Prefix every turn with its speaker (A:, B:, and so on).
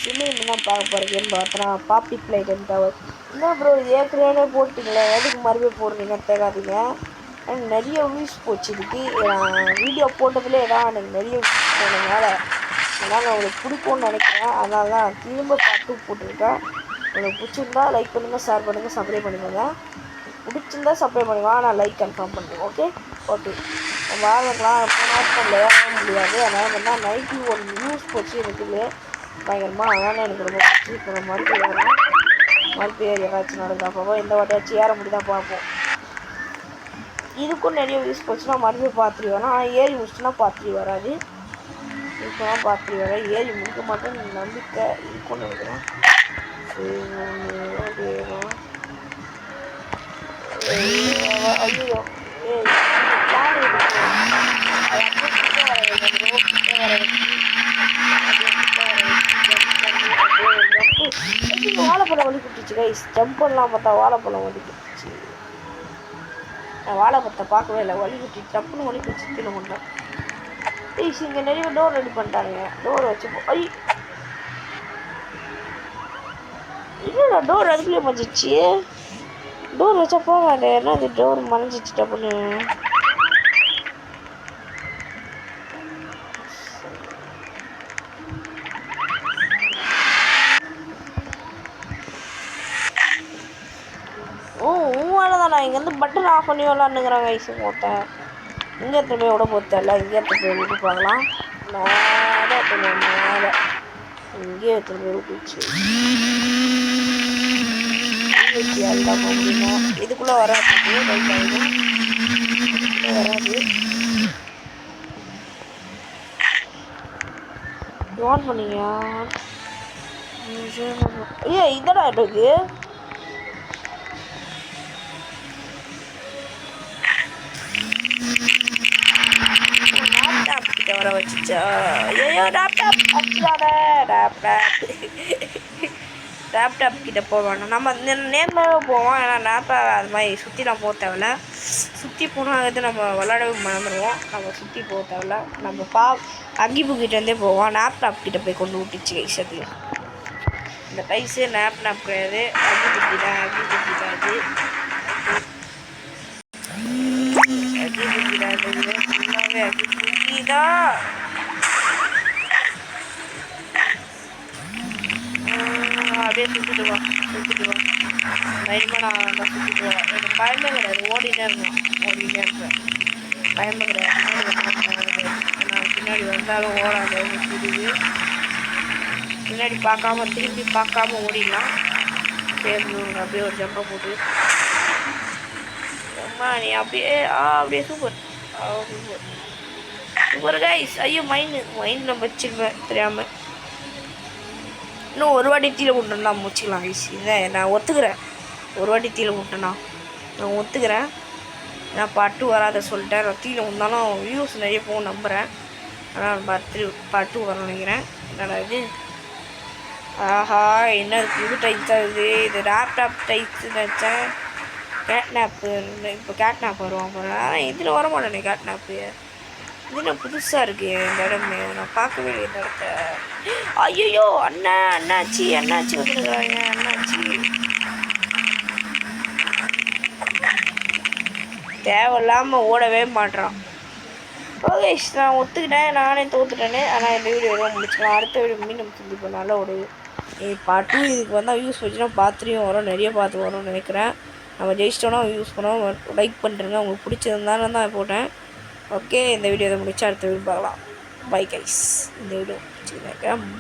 A: சின்ன என்ன பார்க்க போகிறீங்கன்னு பார்த்தா பாப்பி பிளைட் டவர். என்ன ப்ரோ ஏற்கனவே போட்டிங்களே, எதுக்கு மறுபடியும் போடுறீங்கன்னு தேடாதீங்க. எனக்கு நிறைய வியூஸ் போச்சு இதுக்கு. வீடியோ போட்டதுலேயே தான் எனக்கு நிறைய வியூஸ் போனதுனால அதனால் உங்களுக்கு பிடிக்கும்னு நினைக்கிறேன். அதனால தான் திரும்ப பார்த்து போட்டிருக்கேன். உங்களுக்கு பிடிச்சிருந்தா லைக் பண்ணுங்கள், ஷேர் பண்ணுங்கள், சப்ஸ்கிரைப் பண்ணிக்கோங்க. பிடிச்சிருந்தா சப்ஸ்கிரைப் பண்ணிக்கலாம். நான் லைக் கன்ஃபார்ம் பண்ணுறேன். ஓகே நம்ம ஆரம்பிக்கலாம். போன ஆப்ஷனில் ஏற முடியாது. அதனால் வந்து 91 வியூஸ் போச்சு எனக்கு இது பயங்கரமாக. அதனால் எனக்கு ரொம்ப பிடிச்சி. இப்போ நம்ம மறுபடியும் ஏறி ஏதாச்சும் நடந்தா பார்ப்போம். எந்த வாட்டியாச்சும் ஏற முடியுதா பார்ப்போம். இதுக்கும் நிறைய வியூஸ் போச்சுன்னா மறுபடியும் பார்த்துட்டு வரேன். ஆனால் ஏறி முடிச்சுன்னா பார்த்துட்டு வராது. இப்போதான் பார்த்துட்டு வரேன். ஏறி முடிக்க மாட்டேன்னு நம்பிக்கை இருக்கும்னு நினைக்கிறேன். ஐயோ வாழைப்பழம் வலி குட்டிச்சு கைஸ். ஜம்ப் பண்ணலாம் பார்த்தா வாழைப்பழம் வலி குட்டிச்சு. நான் வாழைப்பழத்தை பார்க்கவே இல்லை. வலி குட்டி டப்புன்னு வலி குடிச்சு கீழே கொண்டேன். ப்ளீஸ் இங்கே நிறைய டோர் ரெடி பண்ணிட்டாங்க. டோர் வச்சு இல்லைடா டோர் அதுக்குள்ளே மறைஞ்சிச்சு. டோர் வச்சா போகாது. என்ன அது டோர் மறைஞ்சிச்சு டப்புன்னு. நான் இங்கேருந்து பட்டன் ஆஃப் பண்ணி விளாண்டுங்கிறாங்க. ஐஸு போட்டேன். இங்கே எடுத்து போய் விட போத்தல. இங்கே எடுத்து போய் விட்டு பார்க்கலாம். மேலே இங்கே எடுத்து போய் விட்டுச்சு. எல்லாம் முடியுமா? இதுக்குள்ளே வராது. வராது. ஆன் பண்ணீங்க. இதடா இருக்கு. வர வச்சுச்சா. ஐயோ லேப்டாப் கிட்ட போவேன். நம்ம நேர்மையாக போவோம். ஏன்னா லேப்டாப் அது மாதிரி சுற்றிலாம் போக தேவையில்ல. சுற்றி போனால் நம்ம விளாடவே மறந்துடுவோம். நம்ம சுற்றி போக தேவையில்ல. நம்ம அகிபு கிட்டேருந்தே போவோம். லேப்டாப் கிட்ட போய் கொண்டு விட்டுச்சு கைஸது. இந்த கைஸு லேப்டாப் கிடையாது. அகிபு கிட்ட அது அப்படியே சுற்றிட்டு வா தைரியமாக நான் சுற்றிட்டு வரேன். எனக்கு பயமே கிடையாது. ஓடினே இருப்பேன். பயமே கிடையாது. நான் பின்னாடி வந்தாலும் ஓடாது. சுடுது பின்னாடி பார்க்காம திரும்பி பார்க்காம ஓடிடலாம். சரி அப்படியே ஒரு ஜம்பை போட்டு அம்மா நீ அப்படியே சூப்பர் கைஸ். ஐயோ மைண்ட் நம்ம வச்சிருப்பேன் தெரியாமல். இன்னும் ஒரு வாட்டி தீல விட்டோன்னா முடிச்சிக்கலாம் கைஸ். இல்லை நான் ஒத்துக்கிறேன். ஒரு வாட்டி தீல விட்டேன்னா நான் ஒத்துக்கிறேன். நான் பாட்டு வராத சொல்லிட்டேன். நான் தீல விட்டாலும் வியூஸ் நிறைய போகும் நம்புகிறேன். ஆனால் பாட்டு வரணும்னு நினைக்கிறேன். என்னடா இது? ஆஹா என்ன புது டைப் தான் இது லேப்டாப் டைப்ஸ் நினச்சேன். கேட்னாப்பு இப்போ கேட்னாப் வருவான் போகிறேன். ஆனால் இதில் வர மாட்டேனே கேட்னாப்பு. இது புதுசாக இருக்குது இந்த இடமே. நான் பார்க்கவே இல்லை இந்த இடத்த. ஐயோ அண்ணாச்சி வந்துருக்குறாங்க. அண்ணாச்சி தேவையில்லாமல் ஓடவே மாட்டேறான். ஓகே நான் ஒத்துக்கிட்டேன். நானே தோத்துட்டேனே. ஆனால் இந்த வீடியோ எதுவும் முடிச்சுக்கலாம். அடுத்த வீடியோ மீண்டும் சந்திப்போம். நல்ல ஒரு பார்ட் 2 இதுக்கு வந்தால் வியூஸ் வச்சுன்னா பார்த்துலையும் வரும். நிறைய பார்த்து வரும்னு நினைக்கிறேன். நம்ம ஜெயிச்சிட்டோன்னா யூஸ் பண்ணோம். லைக் பண்ணுறேங்க. உங்களுக்கு பிடிச்சிருந்தானு தான் போட்டேன். ஓகே இந்த வீடியோ இதை முடிச்சா அடுத்த வீடியோ பார்க்கலாம். Bye guys. இந்த வீடியோ பிடிச்சிருக்கேன்.